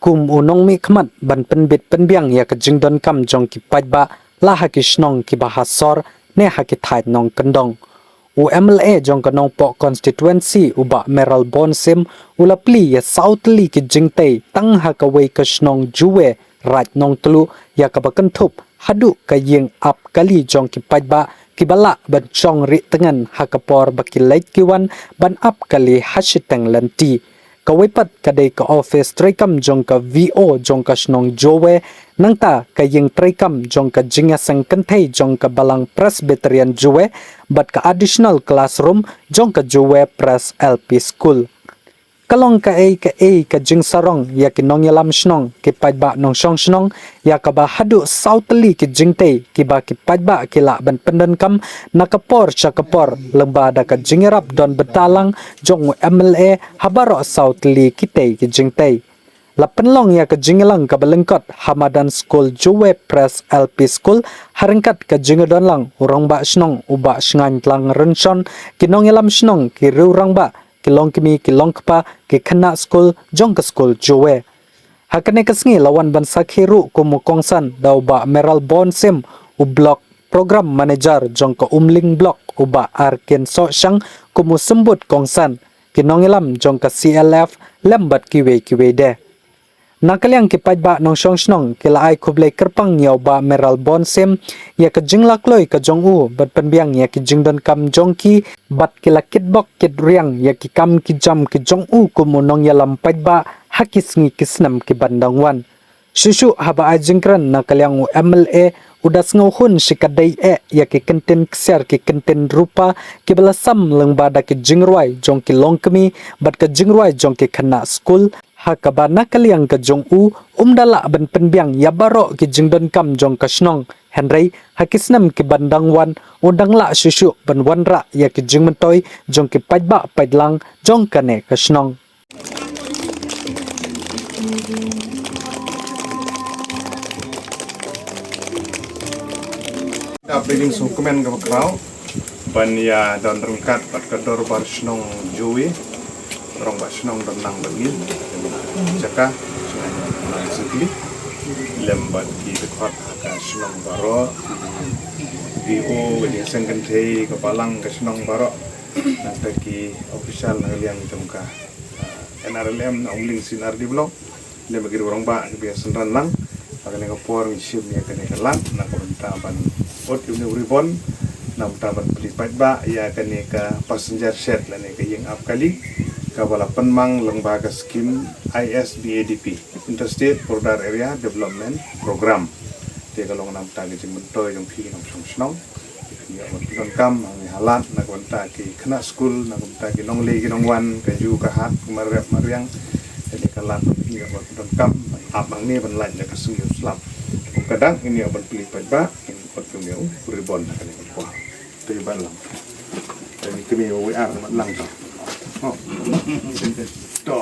kum unong mi khmat ban penbit penbiang ya ka jingdon kam jong ki pajba la ha ki snong ki bahasor ne ha ki thai nong kendong u MLA jong ka nong po constituency uba Meral Bonsim ula pli ya southly ki jingtei tang ha ka wei ka snong juwe raj nong tlu ya ka bakan thup hadu ka yeng ap kali jong ki pajba ki bala ban chong ri tengan ha ka por ba ki lait ki wan ban ap kali hashitang lanti kawipat kadai ka office traikam jong ka VO jong ka snong jowe nangta ka yeng traikam jong ka jinga sang kanthei jong ka balang presbyterian jowe bat ka additional classroom jong ka jowe press LP school kalong ka ka jing sarong ya ki nong yalam snong ki pajba nong song snong ya ka ba hadu southly ki jingtei ki ba ki pajba ki la ban pendan kam nakapor chakapor leba da ka jingerap don betalang jong MLA habaro southly ki tei ki jingtei la penlong ya ka jingelang ka balengkot Hamadan School Jowe Press LP School harengkat ka jingadon lang urang ba snong uba sngan tlang renson ki nong yalam snong ki rurang ba kilong kimi kilong kpa ki khana school jong ka school jowe hakane kasngi lawan ban sakhiru kumu kongsan dauba Meral Bonsim u block program manager jong ka umling block uba arken so sang kumu sembut kongsan kinongilam jong ka CLF lembat kiwe de nakaliang kipajba nong song snong kila ai kublai kerpang yaw ba Meral Bonsim ya ka jinglak loy ka jong u bat penbiang ya ki jingdon kam jong ki bat kila kitbok kit riang ya ki kam ki jam ki jong u kumu nong yalam pajba hakis ngi kisnam ki bandang wan susu haba ajingkran nakaliang u MLA udas ngauhun sikadai ya ki kenten kser ki kenten rupa ki balasam lengbada ki jingrwai jong ki longkemi bat ka jingrwai jong ki khana school hakabana kaliang ka jong u umdala ban penbiang ya baro ki jingdon kam jong ka snong henry hakisnam ki bandang wan udang la susu ban wanra ya ki jingmentoy jong ki pajba pajlang jong kane ka snong updating dokumen ka makraw ban ya don rengkat pat kador bar snong juwi rong ba snong don nang bagi jaka nang sekli lembat ki dekat ka snong baro VO wedi sengken thei ka balang ka snong baro nang ki official nang jongka NRLM ongling sinar di blog lemagi rong ba biasa lang pagale ka por sim ya kene kalang na ko ban ot yung ribon nam taban pelipat ba ya kene ka passenger set la ne ka yeng ap kali ka wala penmang lembaga skim ISBADP Interstate Border Area Development Program te kalong nam ta gi mentoy yung phi nam song snong ya mon kam ang halat na konta ki khana school na konta ki nong le ki nong wan ka ju ka hat marep mariang kene kalat ya mon kam ap mang ne ban lan ya ka suyup slap kadang ini obat pelipat ba pot kumeu ribon kan ini ko to iban lang ini kami WA lang to oh to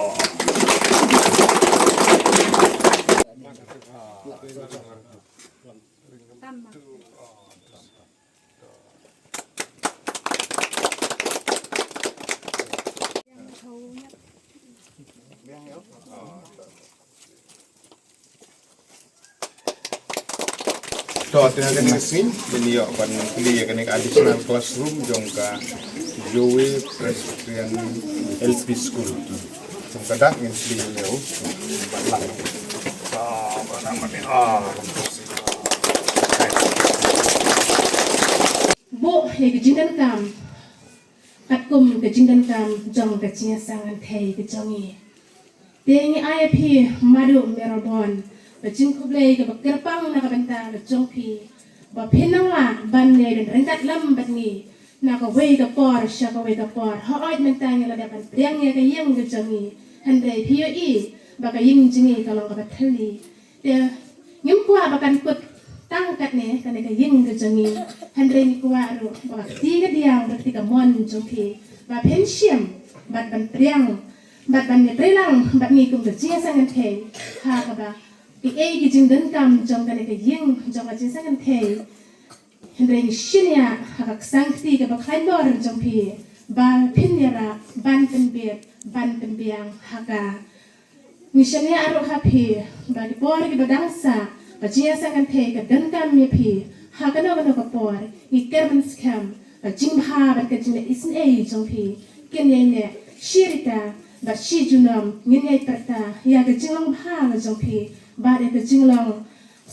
tinakan ni screen beliau ban beli kan additional classroom jongka Jowe Presbyterian LP School jongka dak yang beliau balang bo he gijingan kam katkum gijingan kam jong gajinya sangan thei gijongi tengi IP madu merobon bajing kublai ke kerpang na kabenta bajong pi ba pinawa ban ne den rengkat lam bat ni na ka wei ka por sha ka wei ka por ha ait mentang la dapat priang ya ka yeng ge jangi handai POE ba ka yeng jingi ka long ka thali de ngim kwa ba kan kut tangkat ne ka ne ka yeng ge jangi handai ni kwa ro ba ti ga diang ba ti ka mon jong pi ba pensiam bat ban priang bat ban ne prelang bat ni kum ge jinga sangan the ha ka ba ki gi jingdan kam jong ka ne ka yeng jong ka jinga sangan the handai ni shinya ha ka sangti ka ba khai bor jong pi ban pinyara ban penbiet ban penbiang ha ka Misalnya aru hapi bagi por ki badangsa bajia sangan te ka dan kam mi pi ha ka no ka por iker men skam bajing ha ba ka jing isn e jong pi ken ye ne shirita ba shi junam ngin ye perta ya ka jing long ha jong pi ba de ka jing long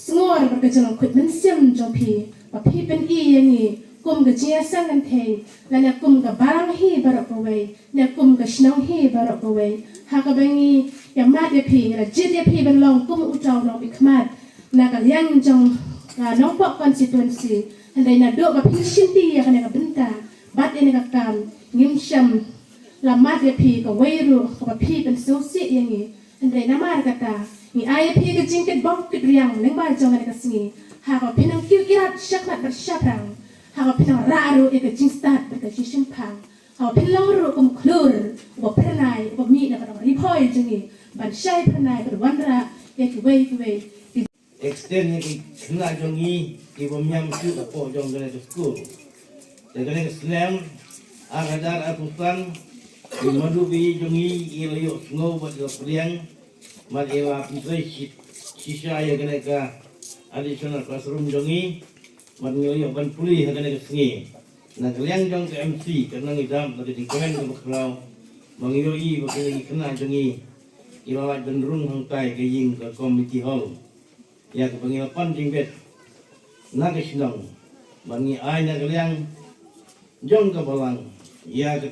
snor ba ka jing long khut men sim jong pi ba pi pen i ye ni kum ka jia sangan te la na kum ka barang hi barok ko wei na kum ka shnong hi barok ko wei ha ka bangi yang mat ya pi la jit ya pi ben long kum utau long ikmat na ka liang jong nong pok constituency handai na do ka pi shinti ya kana ka benta bat ini ka kam ngim sham la mat ya pi ka weiru ka pi ben so si yang ni handai na mar kata ni ai pi ka jingket bok kit riang leng ba jong ka singi ha ka pinang kiu kirat syakmat bersyapang ha ka pinang raru e ka jing start ka shishim pang ha pin long ru kum klur bo pernai bo mi na ka ri phoi jingi ban shai pernai ka wandra ya ki wei extend yang kena jongi ibu nyam tu apa jong kena ke school. Jadi ke slam agadar atusan di madu bi jongi ilayo snow buat peliang mal ewa pintai sisa ya kena ke additional classroom jongi mal ilayo ban puli kena ke sengi. Nah kalian jong ke MC karena ngidam dari tingkalan ke baklau mengiyoi bakal kena jongi iwawat benderung hangtai ke ying ke committee hall. Ya ke pengilapan jingget na ke sinong bangi ai na kaliang jong ke balang ya ke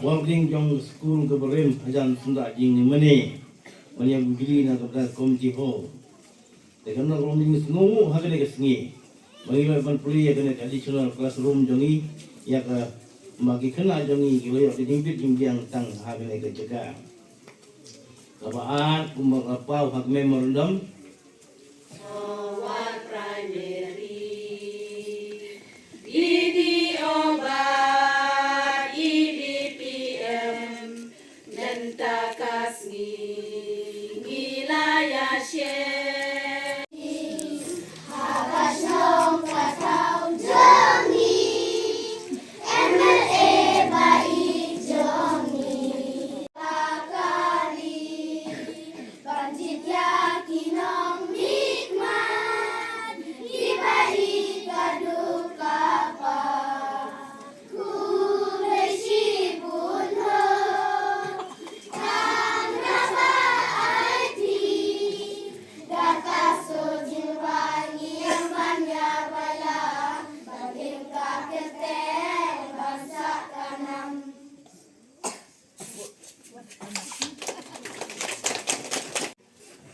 boarding jong school ke berem ajan sunda jing ni mani bugili na ke komiti hall tekan na rolling snow ha ke sengi bangi ban puli ya ke additional classroom jongi ya ke bagi kena jongi ke yo dingpit jingbiang tang ha ke jaga kabaan kumbang apau hak memorandum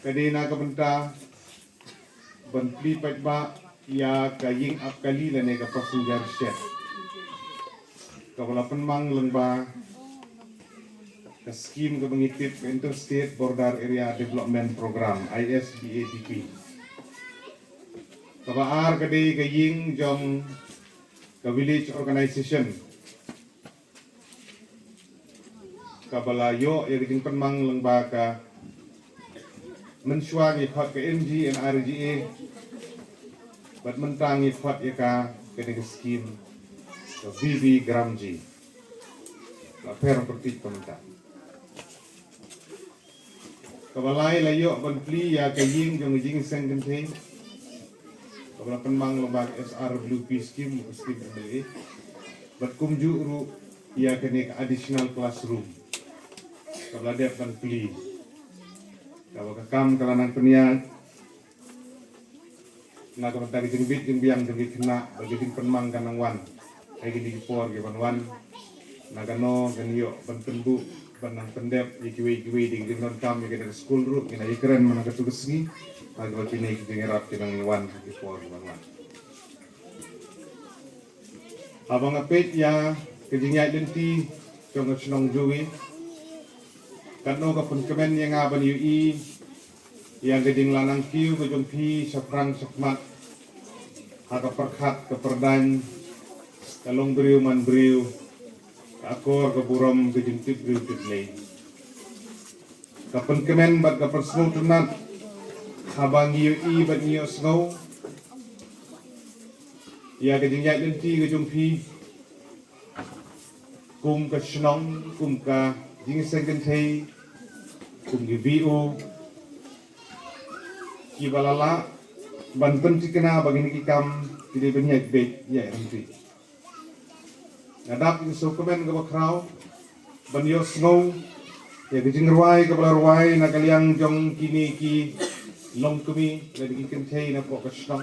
Kadena kabenta bantli patba ya kaying apkali lane ka passenger ship kabalapan mang lengba ka scheme ka mengitip Interstate Border Area Development Program ISBADP kabaar kadai kaying jong ka village organization kabalayo ya kajing penmang lengba ka mensuang ikut ke MG and RGA buat mentang ikut ya ka ke skim ke BB Gramji laper pertik pementang kabalai layo banpli ya ke ying jong jing sengkente kabala penmang lembag SRWP skim MLA buat kumju ru ya ke additional classroom kabala dep banpli kalau kekam kalanan peniat, nak kalau dari jengbit jengbiang jengbit kena bagi jeng penmang kanang wan, lagi di por giban wan, nagano ganyo bantembu banang pendep ikiwe di jengnon kam yang dari school room yang keren mana ketulis ni, lagi buat ini jengerap kinang wan di por giban wan. Abang apet ya kejengnya lenti jong senong jowi. Kano ka penkemen yang aban UI yang geding lanang kiu ke jongpi saprang sakmat haka perkat ke perdan kalong beriu man beriu akor ke buram ke jengtip beriu titlay ka penkemen bat ka persno tunat habang UI bat niyo snow ya geding yak lenti ke jongpi kum ka shnong kum ka jing sengken thei kum gi VO ki balala ban pen cikena bagi ni kam kide banyak bek ya nanti ngadap ni so komen ga bakrau ban yo snow ya gijing ruai ga bala ruai na kaliang jong kini ki long kumi la di ken thei na po ka stong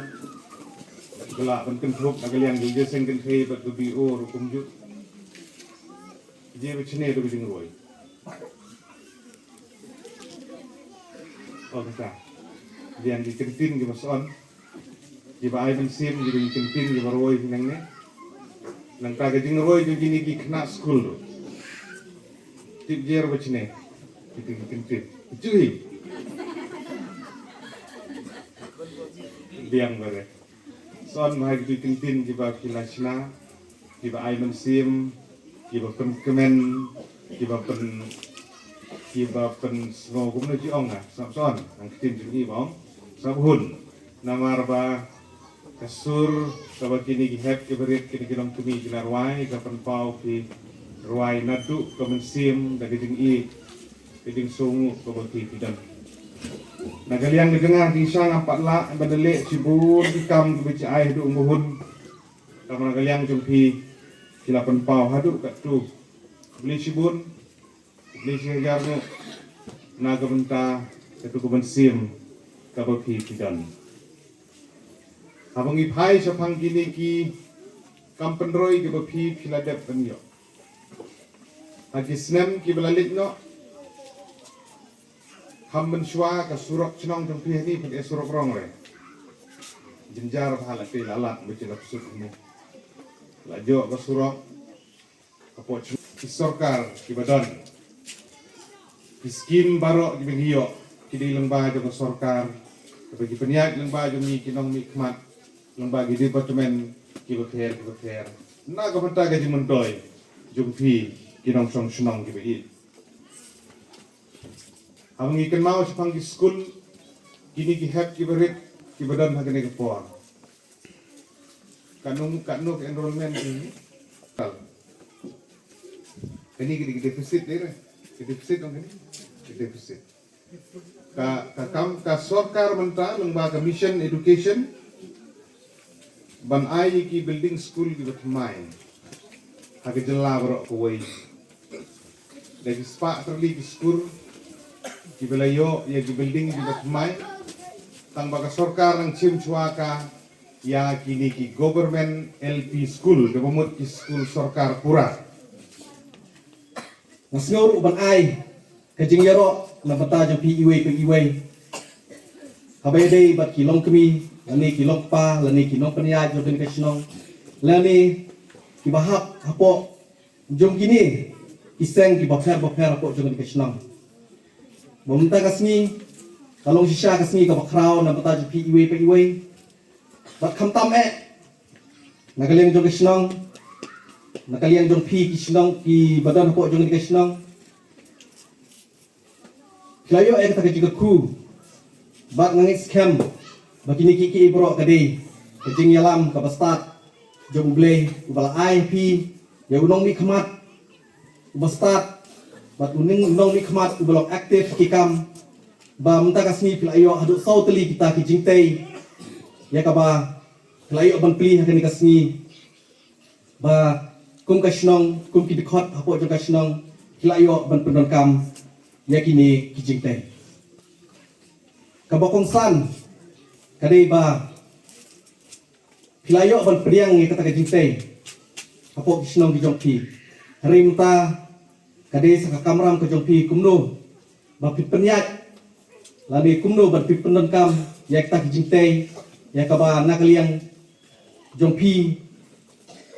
gala ban ken thuk na kaliang gi seng ken thei ba du bi o ru kum ju je bechne do gijing ruai oh kata dian di kentin gi mason gi ba ai ban sim gi di kentin gi baroi nang ne nang ta gijing ruai ju gini ki khna school do tip jer bechne di kentin cui biang bare son mai di kentin gi ba kilasna gi ba ai ban sim gi ba kemen gi ba pen semua gum na jiong na son ang kentin ju bong sab hun namar ba kasur sabak kini gi hep ke berit kini kilom tumi gilar wai ka pen pau ki ruai nadu kemen sim da giding giding sungu ko ba ki pidan nagaliang di tengah di sang apat la badale sibur di kam di baca ai du muhun kamana galiang jumpi kilapan pau hadu kat tu beli sibun beli segar nu naga benta ketu kuban sim kabaki pidan habang ipai sapang kini ki kampen roi ke bapi piladep penyo hagi snem ki belalit no hamben shwa ka surok chnong jong pi ni pen surok rong re jenjar phala te lalat becilap sut ni lajo ka surok kapo sorkar ki badan miskin baro ki bengio ki di lengba jong sorkar bagi penyak lengba jong mi kinong mi khmat lengba gi departemen ki bakher na ka pata ga jimun toy jong pi kinong song snong ki bi Abang ikan mau sepang di school, kini ki hep ki berit ki badan hagane ke por. Kanung enrollment ini. Ini ki defisit ni, ki defisit dong ini, ki defisit. Ka sorkar mentah lembaga mission education, ban ai ki building school ki bermain. Hage jela berok kuwai. Dari spa terli ki school. Di belayo ya di building di batmai tang baga sorkar ng chim chuaka ya kini ki government LP school de bomot ki school sorkar pura Nasngur uban ai kajing yaro na bata jo PIW habay day bat kilong kami lani kilong pa lani kilong paniya jo den kasnong lani kibahap hapo jom kini iseng kibapher hapo jo den kasnong Meminta kasni, kalau sisa kasni ke bakrau na bata PIW, bat kamtam nakaliang jong kisnong, nakaliang jong kisnong ki badan po jong kisnong. Kelayo kata juga ku, bat ngangit scam, bagi ni kiki ibro kadi, kejing yalam ke bastat, jong ble, ubala IP, ya unong mi kemat, bastat. Bat uning nong ni khmat ublok aktif kikam ba menta kasni pilayo hadu sauteli kita ki jingtei ya ka ba pilayo ban pli hakani kasni ba kum kasnong kum ki dikhot hapo jong kasnong pilayo ban pendon kam ya kini ki jingtei ka bokong san kadai ba pilayo ban priang ya kata ki jingtei hapo kisnong di jongki rimta Kadai saka kamram ke jongpi kumno bapit penyat lani kumno bapit pendenkam yak tak jingtei yak ba nakaliang jongpi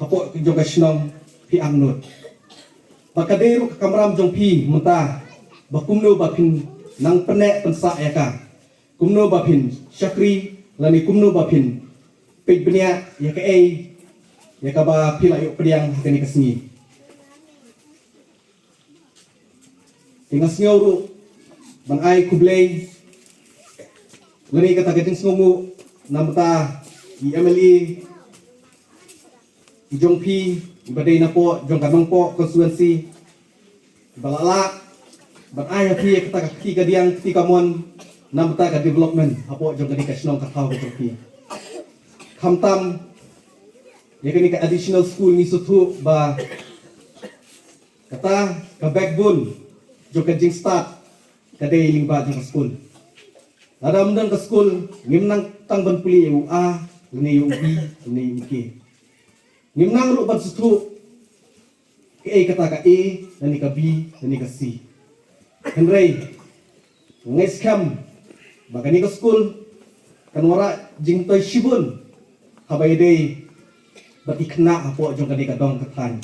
hapo ke jongka snong pi angnut bakadai ru kamram jongpi menta bakumno bapin nang penek pensa yaka kumno bapin syakri lani kumno bapin pej benya yak yak ba pilayo pediang hakani kasni Tingas ngawru ban ai kublay lani kata gating sngomu namta i MLE i jongpi ibadai na po jong kanong po constituency balala But I have here kata kaki kadiang kati kamuan nam ta ka development apo jong kadi ka snong ka thau ka toki. Khamtam ya kani ka additional school ni sutu ba kata ka backbone jong ka jing start ka day lingba jong ka school. Adam dan ka school ngimnang tang ban puli yu a ni yu b ni yu k. Ngimnang ru ban sutu ka a kata ka a dan ni ka b dan ni ka c. Henry, ngay scam, bagani ka school, kanwara jing toy shibun, habay day, bati kena apo jong kani ka dong katan.